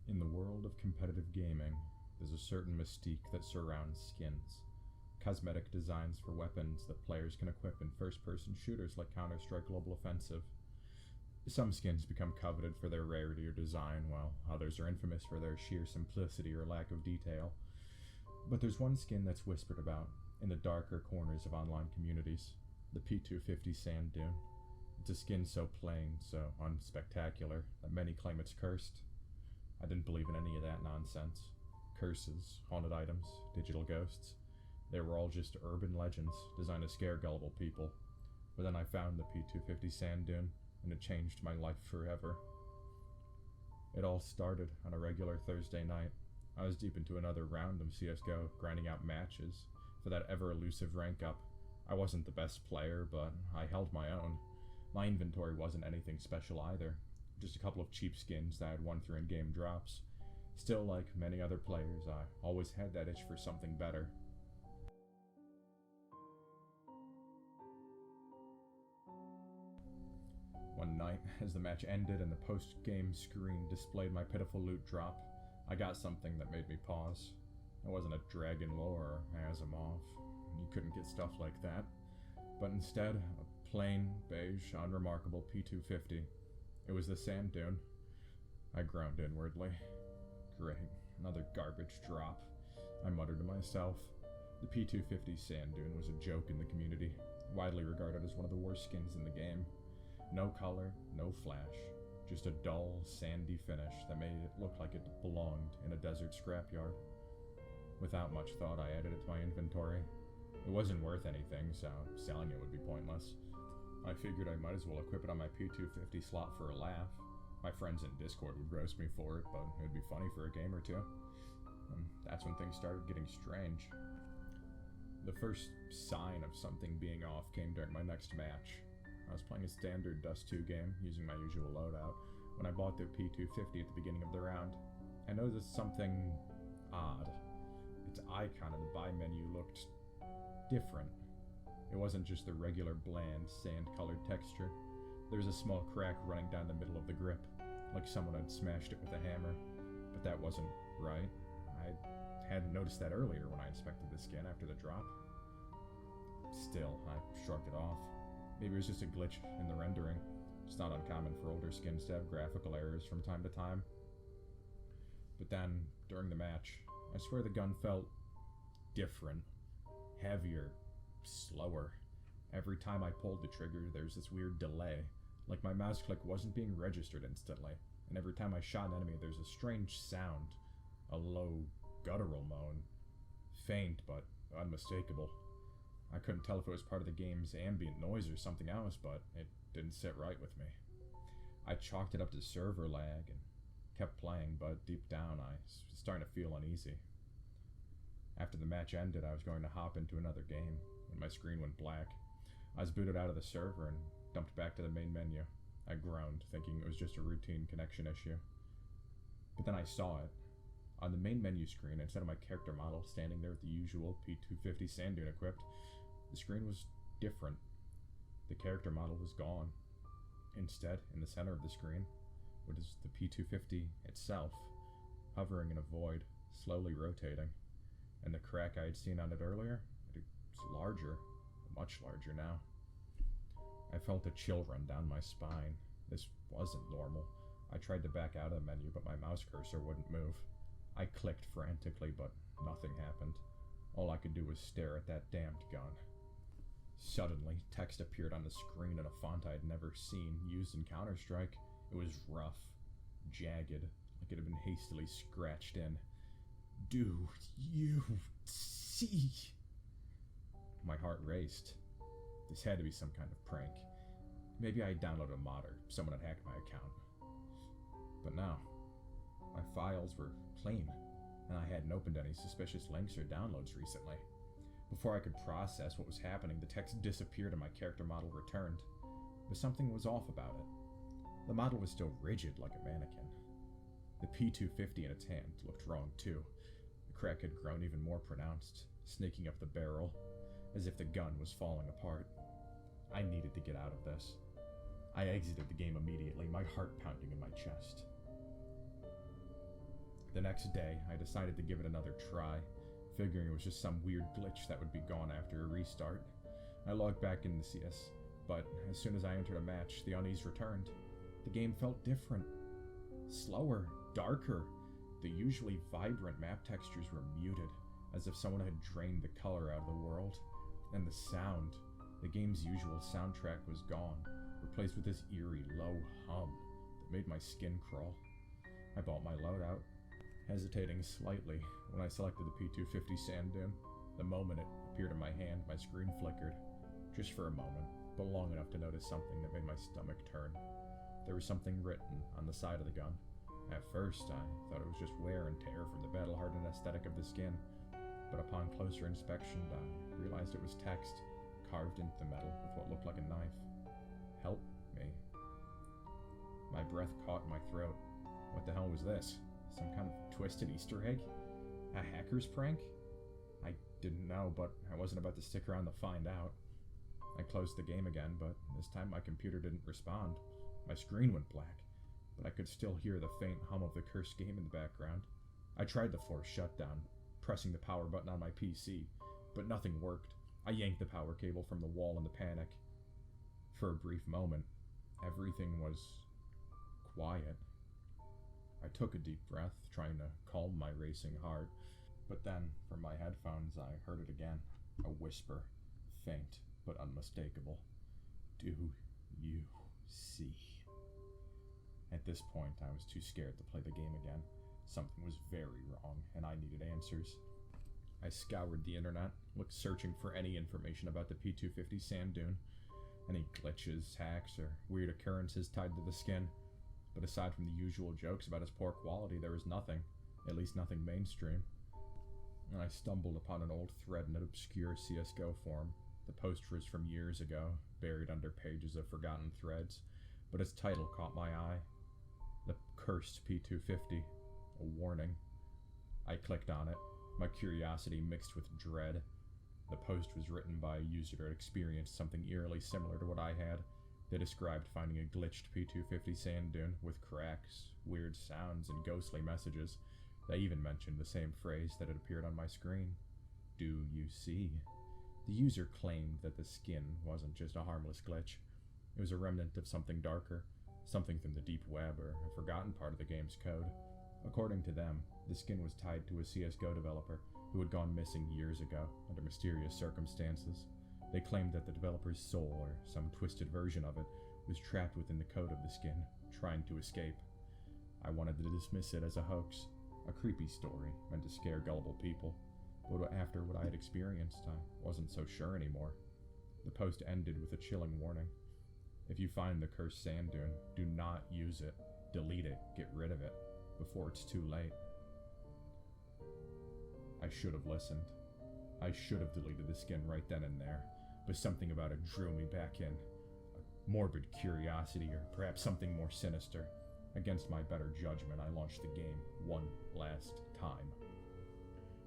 In the world of competitive gaming, there's a certain mystique that surrounds skins. Cosmetic designs for weapons that players can equip in first-person shooters like Counter-Strike Global Offensive. Some skins become coveted for their rarity or design, while others are infamous for their sheer simplicity or lack of detail. But there's one skin that's whispered about in the darker corners of online communities, the P250 Sand Dune. It's a skin so plain, so unspectacular, that many claim it's cursed. I didn't believe in any of that nonsense. Curses, haunted items, digital ghosts. They were all just urban legends designed to scare gullible people. But then I found the P250 Sand Dune, and it changed my life forever. It all started on a regular Thursday night. I was deep into another round of CSGO, grinding out matches for that ever-elusive rank up. I wasn't the best player, but I held my own. My inventory wasn't anything special either, just a couple of cheap skins that I'd won through in-game drops. Still, like many other players, I always had that itch for something better. One night, as the match ended and the post-game screen displayed my pitiful loot drop, I got something that made me pause. It wasn't a Dragon Lore or Asimov. You couldn't get stuff like that. But instead, a plain, beige, unremarkable P250. It was the Sand Dune. I groaned inwardly. Great, another garbage drop, I muttered to myself. The P250 Sand Dune was a joke in the community, widely regarded as one of the worst skins in the game. No color, no flash, just a dull, sandy finish that made it look like it belonged in a desert scrapyard. Without much thought, I added it to my inventory. It wasn't worth anything, so selling it would be pointless. I figured I might as well equip it on my P250 slot for a laugh. My friends in Discord would roast me for it, but it would be funny for a game or two. And that's when things started getting strange. The first sign of something being off came during my next match. I was playing a standard Dust 2 game, using my usual loadout, when I bought the P250 at the beginning of the round. I noticed something odd. Its icon in the buy menu looked different. It wasn't just the regular bland, sand-colored texture. There was a small crack running down the middle of the grip, like someone had smashed it with a hammer. But that wasn't right. I hadn't noticed that earlier when I inspected the skin after the drop. Still, I shrugged it off. Maybe it was just a glitch in the rendering. It's not uncommon for older skins to have graphical errors from time to time. But then, during the match, I swear the gun felt different, heavier, slower. Every time I pulled the trigger, there's this weird delay, like my mouse click wasn't being registered instantly, and every time I shot an enemy, there's a strange sound, a low, guttural moan, faint but unmistakable. I couldn't tell if it was part of the game's ambient noise or something else, but it didn't sit right with me. I chalked it up to server lag and kept playing, but deep down I was starting to feel uneasy. After the match ended, I was going to hop into another game when my screen went black. I was booted out of the server and dumped back to the main menu. I groaned, thinking it was just a routine connection issue. But then I saw it. On the main menu screen, instead of my character model standing there with the usual P250 Sand Dune equipped, the screen was different. The character model was gone. Instead, in the center of the screen, was the P250 itself, hovering in a void, slowly rotating. And the crack I had seen on it earlier, it was larger, much larger now. I felt a chill run down my spine. This wasn't normal. I tried to back out of the menu, but my mouse cursor wouldn't move. I clicked frantically, but nothing happened. All I could do was stare at that damned gun. Suddenly, text appeared on the screen in a font I had never seen used in Counter-Strike. It was rough, jagged, like it had been hastily scratched in. Do you see? My heart raced. This had to be some kind of prank. Maybe I had downloaded a mod or someone had hacked my account. But no. My files were clean, and I hadn't opened any suspicious links or downloads recently. Before I could process what was happening, the text disappeared and my character model returned. But something was off about it. The model was still rigid like a mannequin. The P250 in its hand looked wrong too. The crack had grown even more pronounced, snaking up the barrel, as if the gun was falling apart. I needed to get out of this. I exited the game immediately, my heart pounding in my chest. The next day, I decided to give it another try, figuring it was just some weird glitch that would be gone after a restart. I logged back into CS, but as soon as I entered a match, the unease returned. The game felt different. Slower, darker. The usually vibrant map textures were muted, as if someone had drained the color out of the world. And the sound, the game's usual soundtrack was gone, replaced with this eerie, low hum that made my skin crawl. I bought my loadout, hesitating slightly when I selected the P250 Sand Dune. The moment it appeared in my hand, my screen flickered. Just for a moment, but long enough to notice something that made my stomach turn. There was something written on the side of the gun. At first, I thought it was just wear and tear from the battle-hardened aesthetic of the skin, but upon closer inspection, I realized it was text carved into the metal with what looked like a knife. Help me. My breath caught in my throat. What the hell was this? Some kind of twisted Easter egg? A hacker's prank? I didn't know, but I wasn't about to stick around to find out. I closed the game again, but this time my computer didn't respond. My screen went black, but I could still hear the faint hum of the cursed game in the background. I tried the force shutdown, pressing the power button on my PC, but nothing worked. I yanked the power cable from the wall in the panic. For a brief moment, everything was quiet. I took a deep breath, trying to calm my racing heart, but then, from my headphones, I heard it again, a whisper, faint but unmistakable. Do you see? At this point, I was too scared to play the game again. Something was very wrong, and I needed answers. I scoured the internet, looked searching for any information about the P250 Sand Dune, any glitches, hacks, or weird occurrences tied to the skin. But aside from the usual jokes about its poor quality, there was nothing, at least nothing mainstream. And I stumbled upon an old thread in an obscure CSGO forum. The post was from years ago, buried under pages of forgotten threads, but its title caught my eye. The cursed P250, a warning. I clicked on it, my curiosity mixed with dread. The post was written by a user who had experienced something eerily similar to what I had. They described finding a glitched P250 Sand Dune with cracks, weird sounds, and ghostly messages. They even mentioned the same phrase that had appeared on my screen. Do you see? The user claimed that the skin wasn't just a harmless glitch. It was a remnant of something darker, something from the deep web or a forgotten part of the game's code. According to them, the skin was tied to a CSGO developer who had gone missing years ago under mysterious circumstances. They claimed that the developer's soul, or some twisted version of it, was trapped within the code of the skin, trying to escape. I wanted to dismiss it as a hoax, a creepy story meant to scare gullible people. But after what I had experienced, I wasn't so sure anymore. The post ended with a chilling warning. If you find the cursed sand dune, do not use it. Delete it. Get rid of it. Before it's too late. I should have listened. I should have deleted the skin right then and there. But something about it drew me back in. A morbid curiosity, or perhaps something more sinister. Against my better judgment, I launched the game one last time.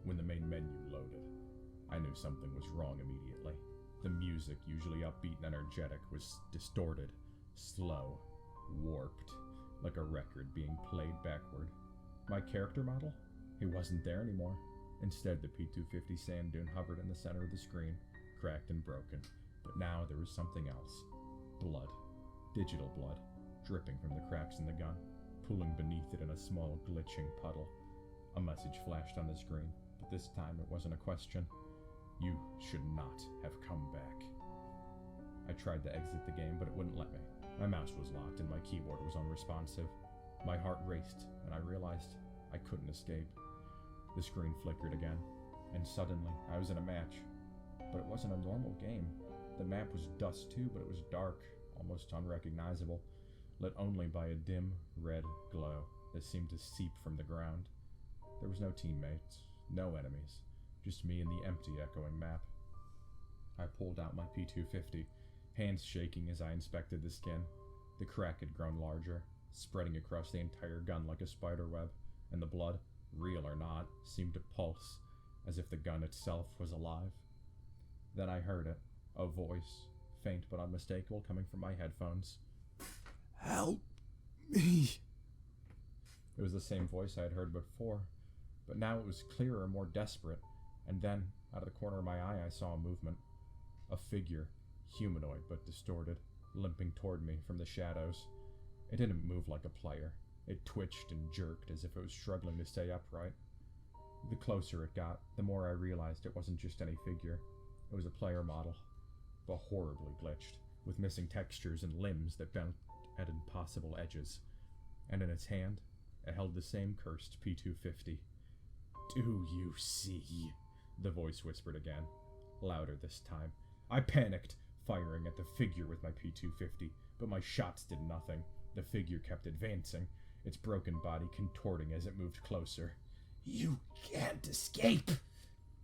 When the main menu loaded, I knew something was wrong immediately. The music, usually upbeat and energetic, was distorted, slow, warped, like a record being played backward. My character model? He wasn't there anymore. Instead, the P250 Sand Dune hovered in the center of the screen, cracked and broken. But now there was something else. Blood. Digital blood, dripping from the cracks in the gun, pooling beneath it in a small, glitching puddle. A message flashed on the screen, but this time it wasn't a question. You should not have come back. I tried to exit the game, but it wouldn't let me. My mouse was locked and my keyboard was unresponsive. My heart raced, and I realized I couldn't escape. The screen flickered again, and suddenly I was in a match. But it wasn't a normal game. The map was dust too, but it was dark, almost unrecognizable, lit only by a dim, red glow that seemed to seep from the ground. There was no teammates, no enemies, just me and the empty, echoing map. I pulled out my P250, hands shaking as I inspected the skin. The crack had grown larger, spreading across the entire gun like a spider web, and the blood, real or not, seemed to pulse, as if the gun itself was alive. Then I heard it, a voice, faint but unmistakable, coming from my headphones. Help me. It was the same voice I had heard before, but now it was clearer, more desperate, and then, out of the corner of my eye, I saw a movement. A figure, humanoid but distorted, limping toward me from the shadows. It didn't move like a player. It twitched and jerked as if it was struggling to stay upright. The closer it got, the more I realized it wasn't just any figure. It was a player model, but horribly glitched, with missing textures and limbs that bent at impossible edges. And in its hand, it held the same cursed P250. "Do you see?" the voice whispered again, louder this time. I panicked, firing at the figure with my P250, but my shots did nothing. The figure kept advancing, its broken body contorting as it moved closer. "You can't escape!"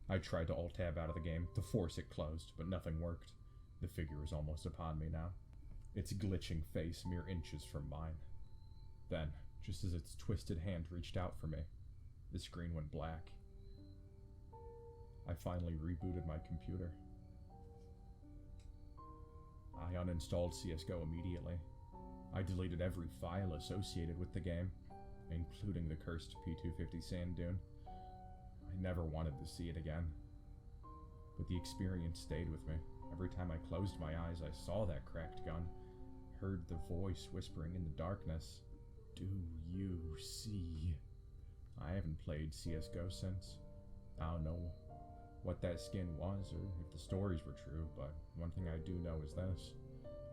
I tried to alt-tab out of the game to force it closed, but nothing worked. The figure was almost upon me now, its glitching face mere inches from mine. Then, just as its twisted hand reached out for me, the screen went black. I finally rebooted my computer. I uninstalled CSGO immediately. I deleted every file associated with the game, including the cursed P250 sand dune. I never wanted to see it again. But the experience stayed with me. Every time I closed my eyes, I saw that cracked gun, heard the voice whispering in the darkness. "Do you see?" I haven't played CSGO since. I don't know what that skin was or if the stories were true, but one thing I do know is this.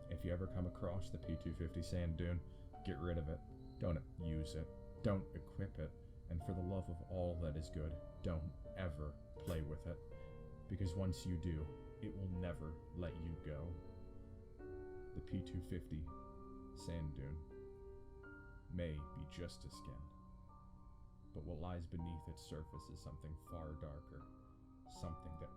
If you ever come across the P250 sand dune, get rid of it. Don't use it. Don't equip it. And for the love of all that is good, don't ever play with it. Because once you do, it will never let you go. The P250 sand dune may be just a skin, but what lies beneath its surface is something far darker, something that